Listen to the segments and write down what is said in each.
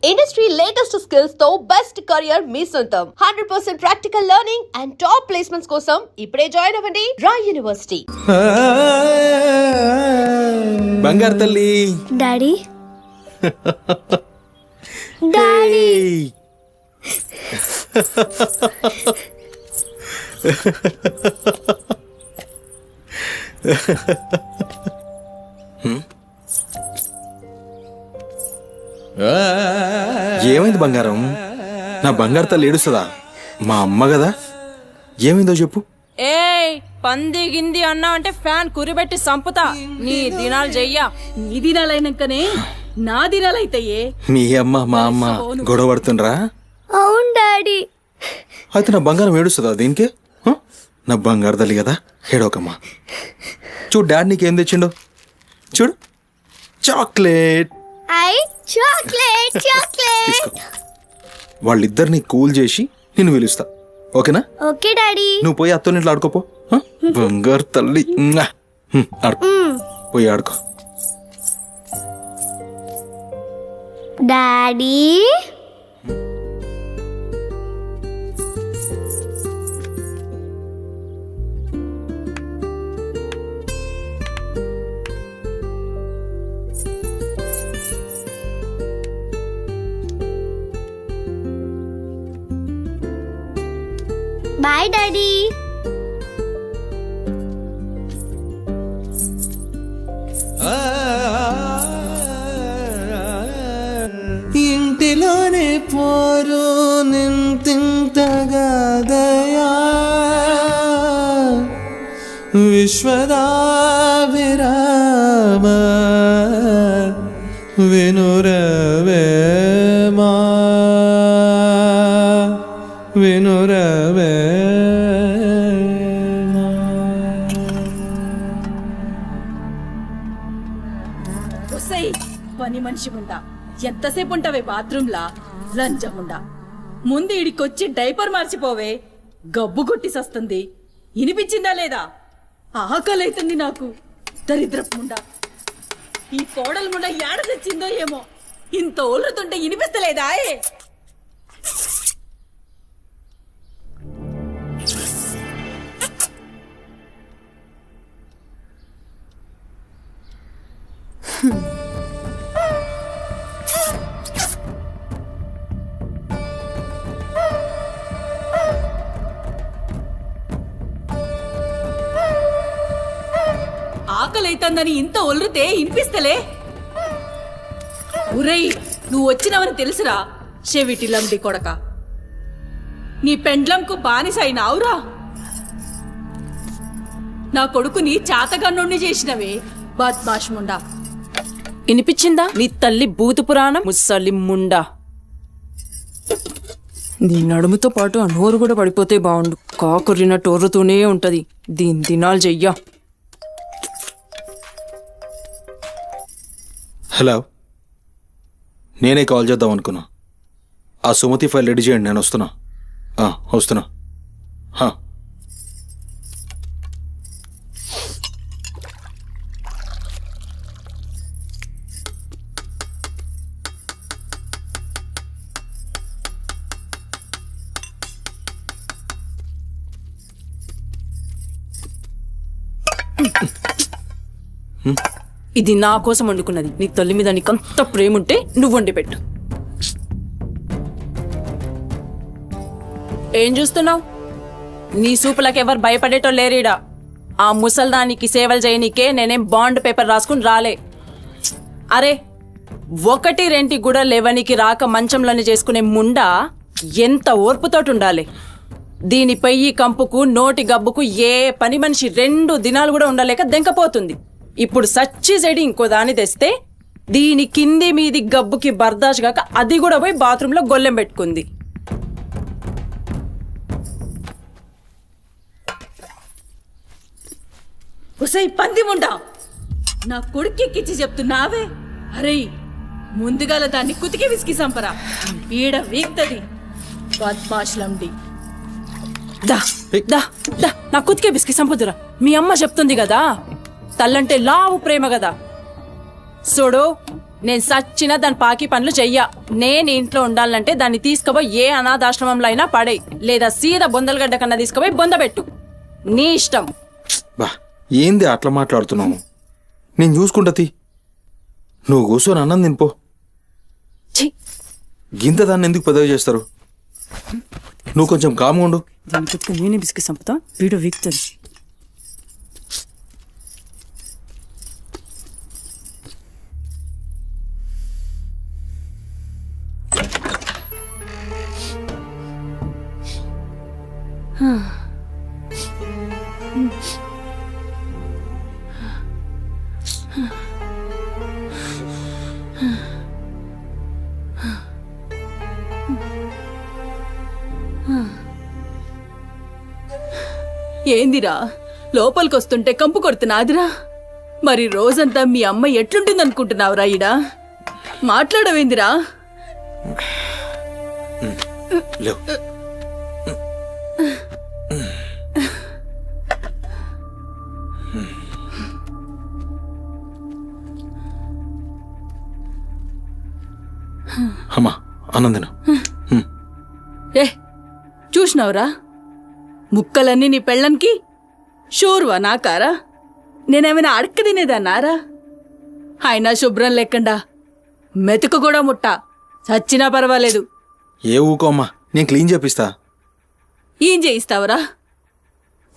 Industry latest skills తో best career మీ సొంతం 100% practical learning and top placements కోసం ఇప్పుడే జాయిన్ అవ్వండి రాయ్ యూనివర్సిటీ. బంగారు తల్లి డాడీ డాడీ ఏమైంది బంగారం? నా బంగారు తల్లి ఏడుస్తుందా? మా అమ్మ కదా, ఏమైందో చెప్పు. ఏయ్ పంది గింది అన్నా అంటే ఫ్యాన్ కురిబెట్టి సంపుతా. నీ దినాలు చెయ్యా. నీ దినాలైనాకనే నా దినాలైతాయే. మీ అమ్మ మా అమ్మ గొడవ పడుతుండ్రా? అవును డాడీ. అయితే నా బంగారం ఏడుస్తుందా దీనికి? నా బంగారు తల్లి కదా, ఏడోకమ్మా. చూడు డాడీ నీకేం తెచ్చిండు, చూడు చాక్లెట్. Chocolate chocolate. వాళ్ళిద్దరిని కూల్ చేసి నిన్ను పిలుస్తా, ఓకేనా? Okay daddy. నువ్వు పోయి అత్తోని ఇంట్లో ఆడుకోపో. బంగారు తల్లి ఆడుకో, పోయి ఆడుకో. Daddy bye daddy. ఇంటిలోనే పోరు నింతింతగా దయా విశ్వదా విరామ వినురవేమా వినురవే. పని మనిషి ఉండా, ఎంతసేపు ఉంటావే బాత్రూంలా? లంచముండా, ముందు ఇడికొచ్చి డైపర్ మార్చిపోవే. గబ్బు కొట్టి సస్తుంది. ఇనిపించిందా లేదా? ఆకలైతుంది నాకు. దరిద్రపుండా, ఈ కోడలు ముండా ఏడ తెచ్చిందో ఏమో. ఇంత ఓలుతుంటే ఇనిపిస్తలేదా? ఆకలైతుందని ఇంత ఒల్లుతే ఇనిపిస్తలే? ఉరేయ్, నువ్వు వచ్చినవని తెలుసురా చెవిటిలండి కొడక. నీ పెండ్లంకు బానిసైనావురా. నా కొడుకుని చాతగన్నుణ్ణి చేసినవే బద్మాష్ ముండా. ఇనిపించిందా నీ తల్లి భూత పురాణం? ముసలి ముండా, నీ నడుముతో పాటు ఆ నోరు కూడా పడిపోతే బాగుండు. కాకురినట్టు ఒర్రుతూనే ఉంటది. దీని దినాలు చెయ్యా. హలో, నేనే కాల్ చేద్దాం అనుకున్నా. ఆ సుమతి ఫైల్ రెడీ చేయండి, నేను వస్తున్నా. వస్తున్నా. ఇది నా కోసం వండుకున్నది. నీ తల్లి మీద నీకంత ప్రేమ ఉంటే నువ్వు వండి పెట్టు. ఏం చూస్తున్నావు? నీ సూపులకు ఎవరు భయపడేటో లేరీడా. ఆ ముసల్దానికి సేవలు చేయనీకే నేనేం బాండ్ పేపర్ రాసుకుని రాలే. అరే, 1-2 కూడా లేవనికి రాక మంచంలోనే చేసుకునే ముండా ఎంత ఓర్పుతోటి ఉండాలి. దీనిపై ఈ కంపుకు నోటి గబ్బుకు ఏ పని మనిషి 2 దినాలు కూడా ఉండలేక దెంకపోతుంది. ఇప్పుడు సచ్చి చెడి ఇంకో దాన్ని తెస్తే దీని కింది మీది గబ్బుకి బర్దాష్ కాక అది కూడా పోయి బాత్రూంలో గొల్లెం పెట్టుకుంది. ఉసై పంది ముండా, నా కొడుకెక్కిచ్చి చెప్తున్నావే? అరే, ముందుగాల దాన్ని కుతికి విసికి సంపరా. పీడ వీక్తది బద్మాష్లండి. దా దా దా, నా కుతికే బిస్కి సంపుదురా. మీ అమ్మ చెప్తుంది కదా, తల్లంటే లావు ప్రేమ కదా. చూడు, నేను సచ్చిన దాని పాకి పనులు చెయ్య. నేను ఇంట్లో ఉండాలంటే దాన్ని తీసుకుపోయి ఏ అనాథాశ్రమంలో అయినా పడేయి, లేదా సీదా బొందలగడ్డ కన్నా తీసుకుపోయి బొందబెట్టు. నీ ఇష్టం. బా ఏంది అట్లా మాట్లాడుతున్నావు? నేను చూసుకుంటా తీ. నువ్వు కూర్చొని అన్నం తినిపో. ఛీ, గింత దాన్ని ఎందుకు పెద్దగా చేస్తారు? నువ్వు కొంచెం కామ్గా ఉండు. దీని కుట్టుకుని నేనే బిస్కి సంపుతా, వీడు వీక్తుంది. ఏందిరా లోపలికొస్తుంటే కంపు కొడుతున్నాదిరా? మరి రోజంతా మీ అమ్మ ఎట్లుంటుందనుకుంటున్నావురా? ఈడా మాట్లాడవేందిరా? లేవు. అమ్మా అన్నం తిను. ఏ చూసినావురా, ముక్కలన్నీ నీ పెళ్ళన్కి షూర్వా నాకారా? నేనేమైనా అడక్క తినేదన్నారా? అయినా శుభ్రం లేకుండా మెతుకు కూడా ముట్ట చచ్చినా పర్వాలేదు. ఏ ఊకో అమ్మా, నేను క్లీన్ చేపిస్తా. ఏం చేయిస్తావురా?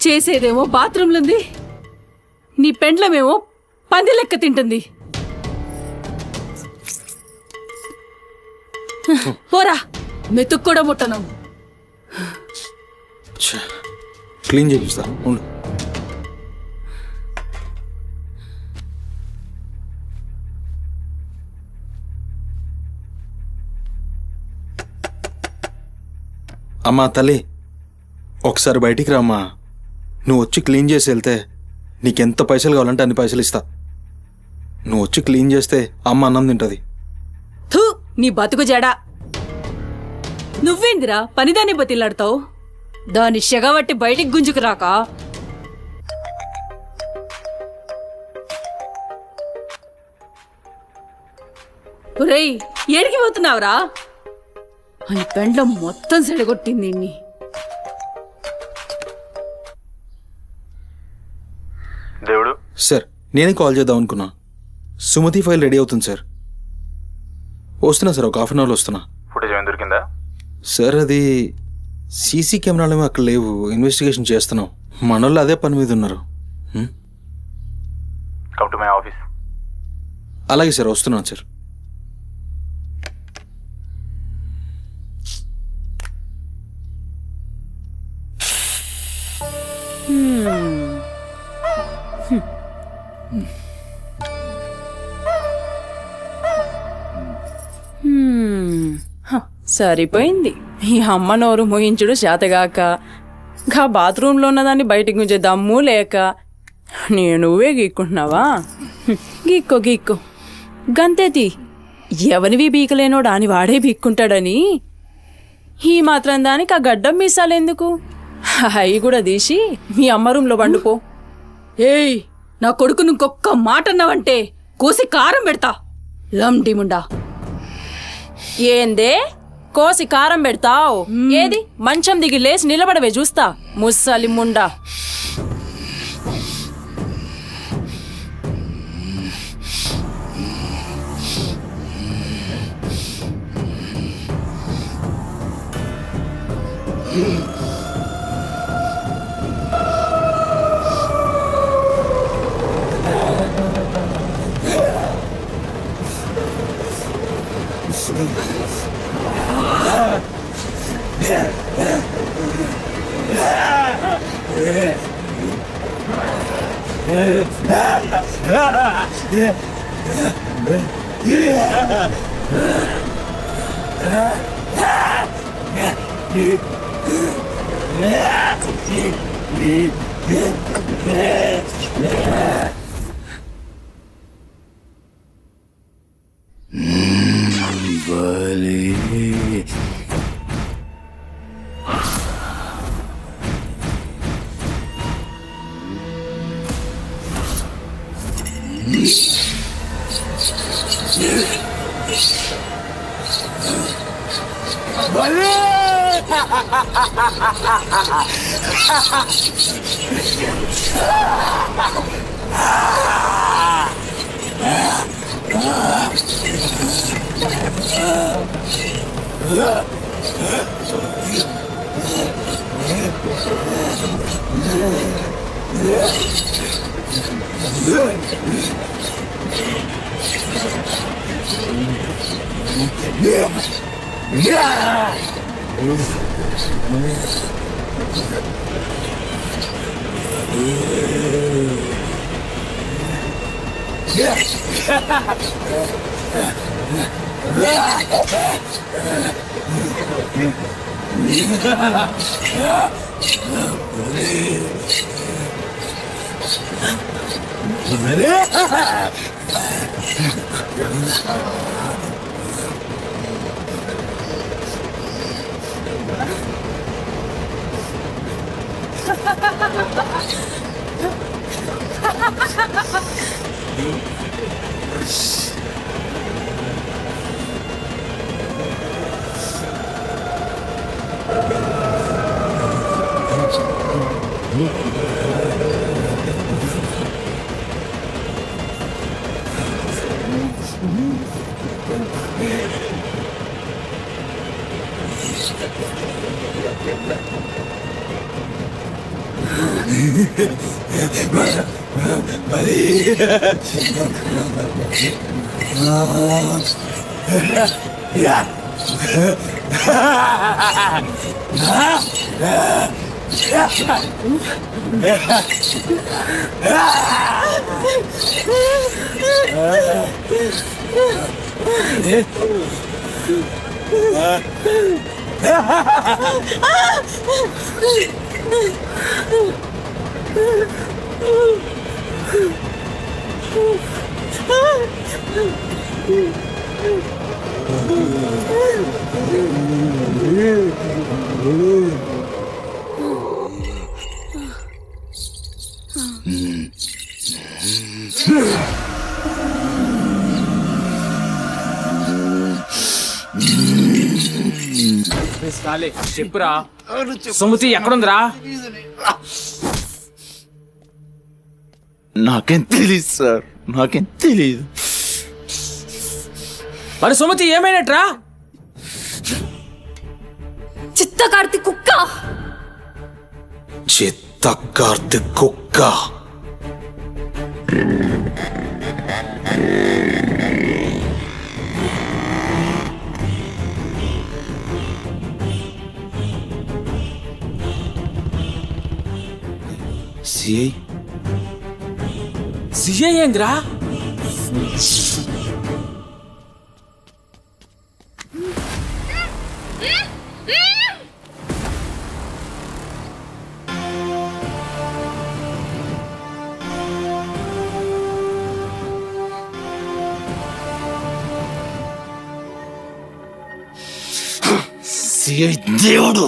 చేసేదేమో బాత్రూంలుంది, నీ పెండ్లమేమో పంది లెక్క తింటుంది. పోరా, మెతుకు కూడా ముట్టను. ఛే, క్లీన్ చేపిస్తా ఉండు. అమ్మా తల్లి, ఒకసారి బయటికి రామ్మా. నువ్వు వచ్చి క్లీన్ చేసి వెళ్తే నీకెంత పైసలు కావాలంటే అన్ని పైసలు ఇస్తా. నువ్వు వచ్చి క్లీన్ చేస్తే అమ్మ అన్నం తింటుంది. థూ, నీ బతుకు జడా. నువ్వేందిరా పనిదాన్ని బతిలాడతావు? దాని షెగవట్టి బయటికి గుంజుకురాక. ఒరేయ్, ఏడికి పోతున్నావురా? అని పెండ్లం మొత్తం సెడగొట్టింది ఇన్ని. దేవుడు సార్, నేనే కాల్ చేద్దాం అనుకున్నా. సుమతి ఫైల్ రెడీ అవుతుంది సార్. వస్తున్నా సార్, ఒక 1/2 అవర్లో వస్తున్నా. ఫుటేజ్ ఏమైనా దొరికిందా? సార్ అది సీసీ కెమెరాలు అక్కడ లేవు, ఇన్వెస్టిగేషన్ చేస్తున్నాం. మనోళ్ళు అదే పని మీద ఉన్నారు. Come to my office. అలాగే సార్, వస్తున్నాను సార్. సరిపోయింది. ఈ అమ్మ నోరు ముగించుడు చేతగాక, గా బాత్రూంలో ఉన్నదాన్ని బయటికి గుంజే దమ్ము లేక నువ్వే గీక్కుంటున్నావా? గీక్కో గీక్కో, గంతేతి. ఎవనివి బీకలేనోడు అని వాడే బీక్కుంటాడని ఈ మాత్రం దానికి ఆ గడ్డం మీసాలెందుకు? అవి కూడా తీసి మీ అమ్మ రూంలో వండుకో. ఏయ్, నా కొడుకు ఇంకొక్క మాట అన్నావంటే కోసి కారం పెడతా. లండిముండా. ఏందే కోసి కారం పెడతావు? ఏది మంచం దిగి లేచి నిలబడవే చూస్తా, ముస్సలి ముండా. Yeah. చెప్పురా సుమతి ఎక్కడుందిరా? నాకేం తెలీదు సార్, నాకేం తెలీదు. మరి సుమతి ఏమైనట్రా? చిత్త కార్తీ కుక్క. చిత్త కార్తిక్ కుక్క. సిఐ సిఐ ఏందిరా? సిఐ దేవుడు.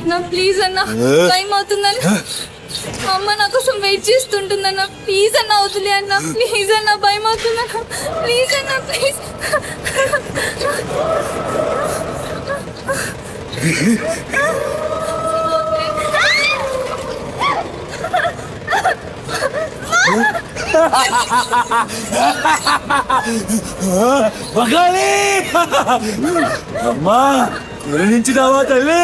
నా ప్లీజ్ అన్న, టైం అవుతుందని అమ్మ నా కోసం వెయిట్ చేస్తుంటుందన్న. ప్లీజ్ అన్న వదిలే అన్న, ప్లీజ్ అన్న, భయం అవుతుందన్న. ప్లీజ్ అన్న, ప్లీజ్. మగాలి అమ్మా, గురించిదావా తల్లి?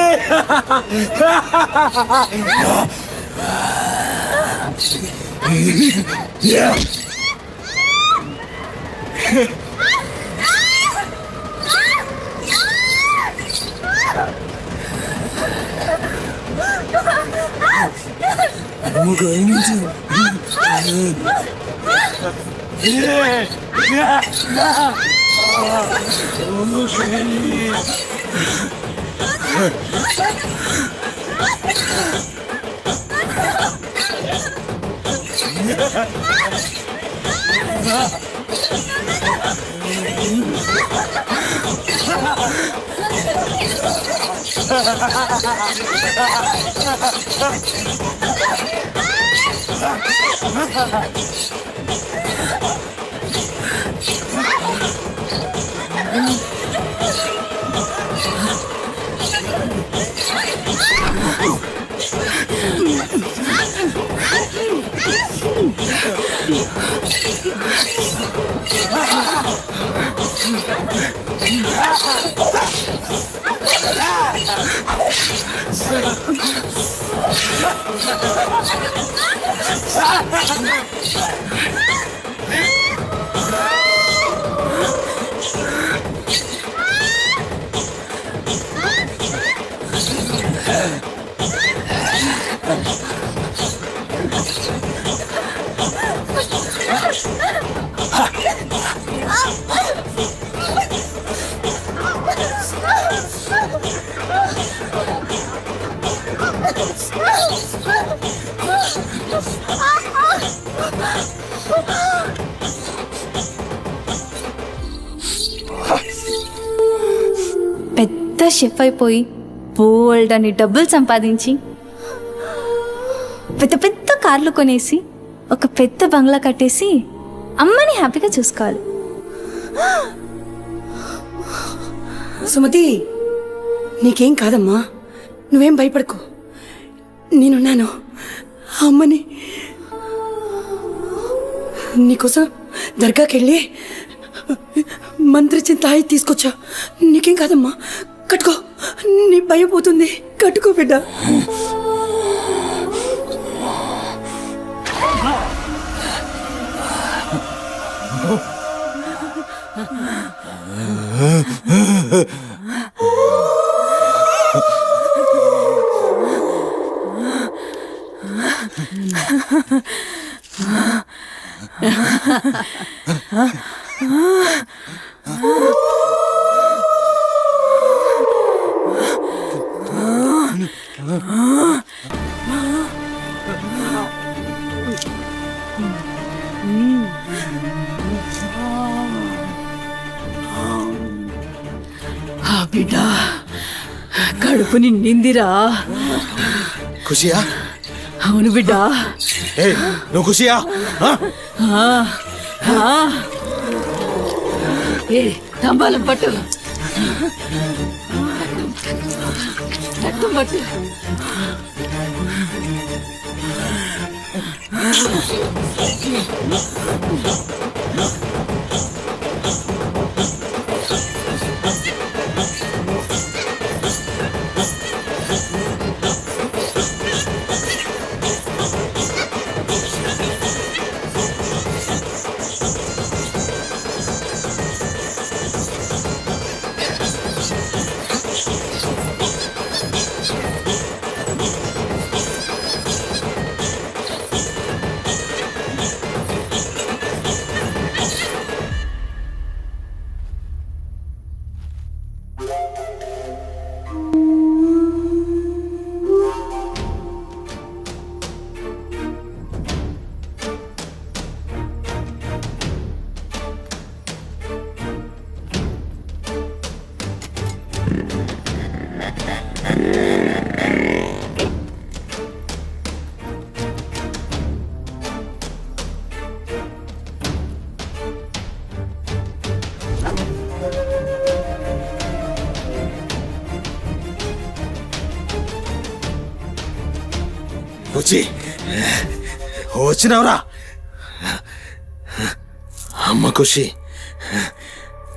పెద్ద షెఫ్ అయిపోయి బోల్డ్ అని డబ్బులు సంపాదించి పెద్ద పెద్ద కార్లు కొనేసి ఒక పెద్ద బంగ్లా కట్టేసి అమ్మని హ్యాపీగా చూసుకోవాలి. సుమతి, నీకేం కాదమ్మా, నువ్వేం భయపడకు, నేనున్నాను. అమ్మని నీకోసం దర్గాకెళ్ళి మంత్రిచ్చిన తాయి తీసుకొచ్చా. నీకేం కాదమ్మా, కట్టుకో, నీ భయం పోతుంది. కట్టుకో బిడ్డ. బిడ్డ కడుపు నిండిందిరా. ఖుషియా? అవును బిడ్డ. నువ్వు ఖుషియా? తంబాలం పట్టు, రక్తం పట్టు. వచ్చి వచ్చినవరా? అమ్మ ఖుషి,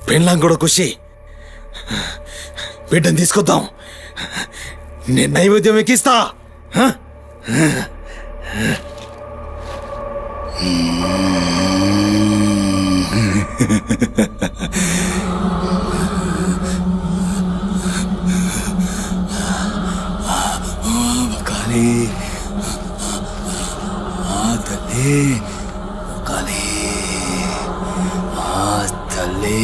పెళ్ళాం కూడా ఖుషి. బిడ్డను తీసుకొద్దాం, నేను నైవేద్యం ఎక్కిస్తా. కాళీ, తల్లి, కాళీ, తల్లి.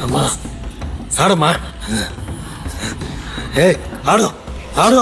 అమ్మా ఆడమ్మా ఏ ఆడు ఆడు